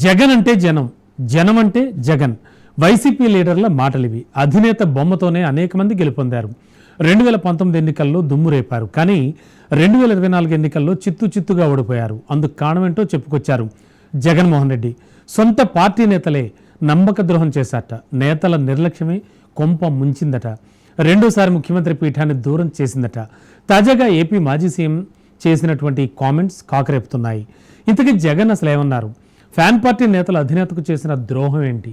జగన్ అంటే జనం, జనం అంటే జగన్. వైసీపీ లీడర్ల మాటలివి. అధినేత బొమ్మతోనే అనేక మంది గెలుపొందారు. 2019 ఎన్నికల్లో దుమ్ము రేపారు. కానీ 2024 ఎన్నికల్లో చిత్తుగా ఓడిపోయారు. అందుకు కారణమేంటో చెప్పుకొచ్చారు జగన్మోహన్ రెడ్డి. సొంత పార్టీ నేతలే నమ్మక ద్రోహం చేశారట. నేతల నిర్లక్ష్యమే కొంప ముంచిందట. రెండోసారి ముఖ్యమంత్రి పీఠాన్ని దూరం చేసిందట. తాజాగా ఏపీ మాజీ సీఎం చేసినటువంటి కామెంట్స్ కాకరేపుతున్నాయి. ఇంతకీ జగన్ అసలు ఏమన్నారు? ఫ్యాన్ పార్టీ నేతల అధినేతకు చేసిన ద్రోహం ఏంటి?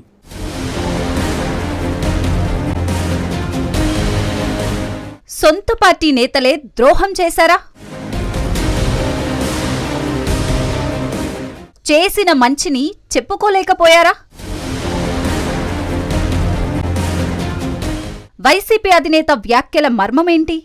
సొంత పార్టీ నేతలే ద్రోహం చేశారా? చేసిన మంచిని చెప్పుకోలేకపోయారా? వైసీపీ అధినేత వ్యాఖ్యల మర్మమేంటి?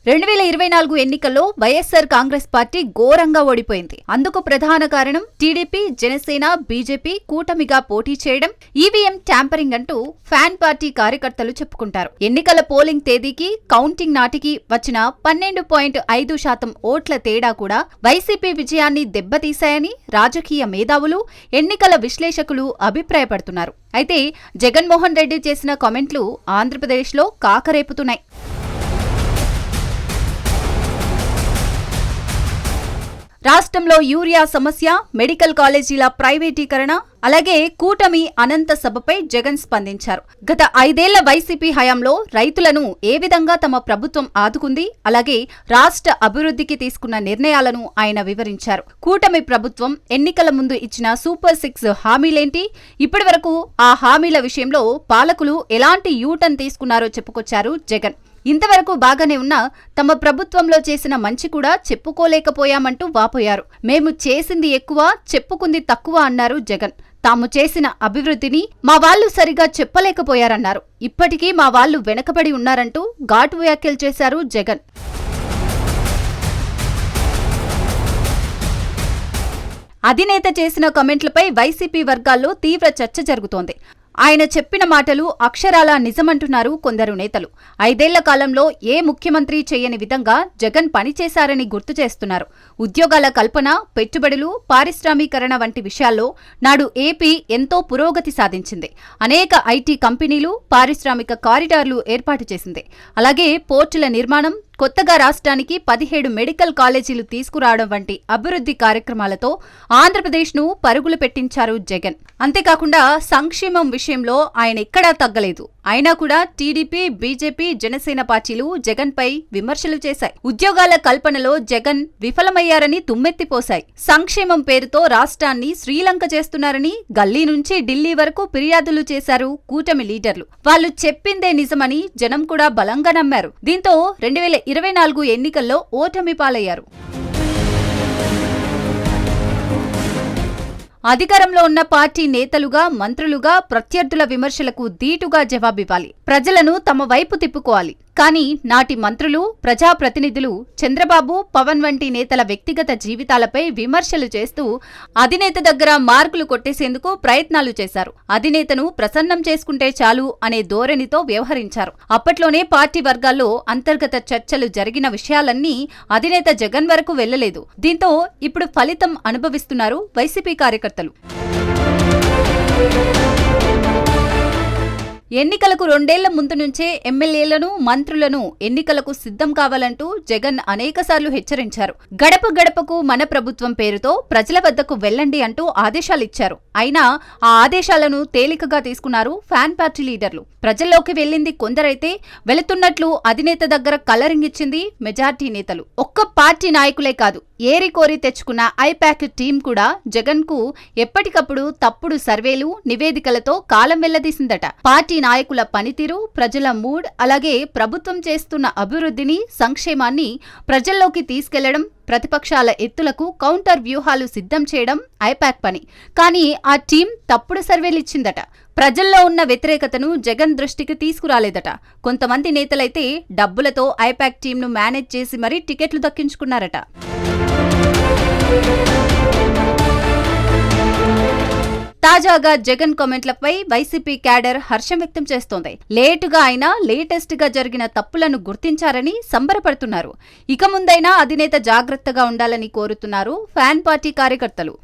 రెండు 2024 ఎన్నికల్లో వైఎస్సార్ కాంగ్రెస్ పార్టీ ఘోరంగా ఓడిపోయింది. అందుకు ప్రధాన కారణం టీడీపీ, జనసేన, బీజేపీ కూటమిగా పోటీ చేయడం, ఈవీఎం ట్యాంపరింగ్ అంటూ ఫ్యాన్ పార్టీ కార్యకర్తలు చెప్పుకుంటారు. ఎన్నికల పోలింగ్ తేదీకి, కౌంటింగ్ నాటికి వచ్చిన 12.5% ఓట్ల తేడా కూడా వైసీపీ విజయాన్ని దెబ్బతీశాయని రాజకీయ మేధావులు, ఎన్నికల విశ్లేషకులు అభిప్రాయపడుతున్నారు. అయితే జగన్మోహన్ రెడ్డి చేసిన కామెంట్లు ఆంధ్రప్రదేశ్లో కాకరేపుతున్నాయి. రాష్ట్రంలో యూరియా సమస్య, మెడికల్ కాలేజీల ప్రైవేటీకరణ, అలాగే కూటమి అనంత సభపై జగన్ స్పందించారు. గత 5 ఏళ్ల వైసీపీ హయాంలో రైతులను ఏ విధంగా తమ ప్రభుత్వం ఆదుకుంది, అలాగే రాష్ట్ర అభివృద్ధికి తీసుకున్న నిర్ణయాలను ఆయన వివరించారు. కూటమి ప్రభుత్వం ఎన్నికల ముందు ఇచ్చిన సూపర్ 6 హామీలేంటి, ఇప్పటి వరకు ఆ హామీల విషయంలో పాలకులు ఎలాంటి యూటర్న్ తీసుకున్నారో చెప్పుకొచ్చారు జగన్. ఇంతవరకు బాగానే ఉన్నా తమ ప్రభుత్వంలో చేసిన మంచి కూడా చెప్పుకోలేకపోయామంటూ వాపోయారు. మేము చేసింది ఎక్కువ, చెప్పుకుంది తక్కువ అన్నారు జగన్. తాము చేసిన అభివృద్ధిని మా వాళ్లు సరిగా చెప్పలేకపోయారన్నారు. ఇప్పటికీ మా వాళ్లు వెనకబడి ఉన్నారంటూ ఘాటు వ్యాఖ్యలు చేశారు జగన్. అధినేత చేసిన కామెంట్లపై వైసీపీ వర్గాల్లో తీవ్ర చర్చ జరుగుతోంది. ఆయన చెప్పిన మాటలు అక్షరాలా నిజమంటున్నారు కొందరు నేతలు. 5 ఏళ్ల కాలంలో ఏ ముఖ్యమంత్రి చేయని విధంగా జగన్ పనిచేశారని గుర్తు చేస్తున్నారు. ఉద్యోగాల కల్పన, పెట్టుబడులు, పారిశ్రామీకరణ వంటి విషయాల్లో నాడు ఏపీ ఎంతో పురోగతి సాధించింది. అనేక ఐటీ కంపెనీలు, పారిశ్రామిక కారిడార్లు ఏర్పాటు చేసింది. అలాగే పోర్టుల నిర్మాణం, కొత్తగా రాష్ట్రానికి 17 మెడికల్ కాలేజీలు తీసుకురావడం వంటి అభివృద్ధి కార్యక్రమాలతో ఆంధ్రప్రదేశ్ను పరుగులు పెట్టించారు జగన్. అంతేకాకుండా సంక్షేమం విషయంలో ఆయన ఎక్కడా తగ్గలేదు. అయినా కూడా టీడీపీ, బీజేపీ, జనసేన పార్టీలు జగన్పై విమర్శలు చేశాయి. ఉద్యోగాల కల్పనలో జగన్ విఫలమయ్యారని దుమ్మెత్తిపోశాయి. సంక్షేమం పేరుతో రాష్ట్రాన్ని శ్రీలంక చేస్తున్నారని గల్లీ నుంచి ఢిల్లీ వరకు ఫిర్యాదులు చేశారు కూటమి లీడర్లు. వాళ్లు చెప్పిందే నిజమని జనం కూడా బలంగా నమ్మారు. దీంతో 2024 ఎన్నికల్లో ఓటమి పాలయ్యారు. అధికారంలో ఉన్న పార్టీ నేతలుగా, మంత్రులుగా ప్రత్యర్థుల విమర్శలకు ధీటుగా జవాబివ్వాలి. ప్రజలను తమ వైపు తిప్పుకోవాలి. కానీ నాటి మంత్రులు, ప్రజాప్రతినిధులు చంద్రబాబు, పవన్ వంటి నేతల వ్యక్తిగత జీవితాలపై విమర్శలు చేస్తూ అధినేత దగ్గర మార్కులు కొట్టేసేందుకు ప్రయత్నాలు చేశారు. అధినేతను ప్రసన్నం చేసుకుంటే చాలు అనే ధోరణితో వ్యవహరించారు. అప్పట్లోనే పార్టీ వర్గాల్లో అంతర్గత చర్చలు జరిగిన విషయాలన్నీ అధినేత జగన్ వరకు వెళ్లలేదు. దీంతో ఇప్పుడు ఫలితం అనుభవిస్తున్నారు వైసీపీ కార్యకర్తలు. ఎన్నికలకు 2 ఏళ్ల ముందు నుంచే ఎమ్మెల్యేలను, మంత్రులను ఎన్నికలకు సిద్ధం కావాలంటూ జగన్ అనేకసార్లు హెచ్చరించారు. గడప గడపకు మన ప్రభుత్వం పేరుతో ప్రజల వద్దకు వెళ్లండి అంటూ ఆదేశాలిచ్చారు. అయినా ఆ ఆదేశాలను తేలికగా తీసుకున్నారు ఫ్యాన్ పార్టీ లీడర్లు. ప్రజల్లోకి వెళ్లింది కొందరైతే వెళుతున్నట్లు అధినేత దగ్గర కలరింగ్ ఇచ్చింది మెజార్టీ నేతలు. ఒక్క పార్టీ నాయకులే కాదు, ఏరి కోరి తెచ్చుకున్న ఐపాక్ టీం కూడా జగన్ కు ఎప్పటికప్పుడు తప్పుడు సర్వేలు, నివేదికలతో కాలం వెళ్లదీసిందట. పార్టీ నాయకుల పనితీరు, ప్రజల మూడ్, అలాగే ప్రభుత్వం చేస్తున్న అభివృద్ధిని, సంక్షేమాన్ని ప్రజల్లోకి తీసుకెళ్లడం, ప్రతిపక్షాల ఎత్తులకు కౌంటర్ వ్యూహాలు సిద్ధం చేయడం ఐపాక్ పని. కానీ ఆ టీం తప్పుడు సర్వేలిచ్చిందట. ప్రజల్లో ఉన్న వ్యతిరేకతను జగన్ దృష్టికి తీసుకురాలేదట. కొంతమంది నేతలైతే డబ్బులతో ఐపాక్ టీంను మేనేజ్ చేసి మరీ టికెట్లు దక్కించుకున్నారట. తాజాగా జగన్ కామెంట్లపై వైసీపీ క్యాడర్ హర్షం వ్యక్తం చేస్తోంది. లేటుగా అయినా లేటెస్ట్ గా జరిగిన తప్పులను గుర్తించారని సంబరపడుతున్నారు. ఇక ముందైనా అధినేత జాగ్రత్తగా ఉండాలని కోరుతున్నారు ఫ్యాన్ పార్టీ కార్యకర్తలు.